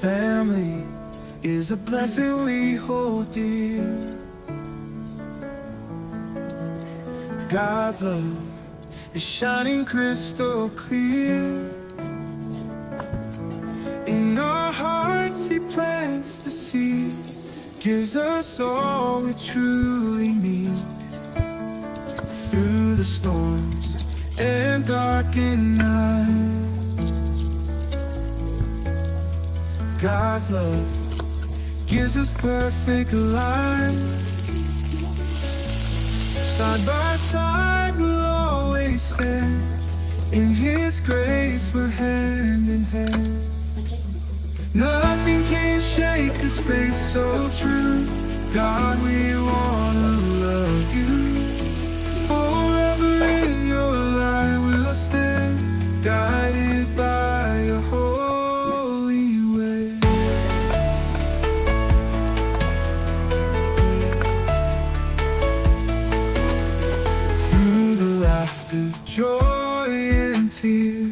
Family is a blessing we hold dear. God's love is shining crystal clear. In our hearts He plants the seed, gives us all we truly need. Through the storms and darkened night, God's love gives us perfect life. Side by side we'll always stand, in His grace we're hand in hand. Nothing can shake this faith so true. God, we wanna love You. Forever in Your light we'll stand, guided by Your holy way. Through the laughter, joy and tears,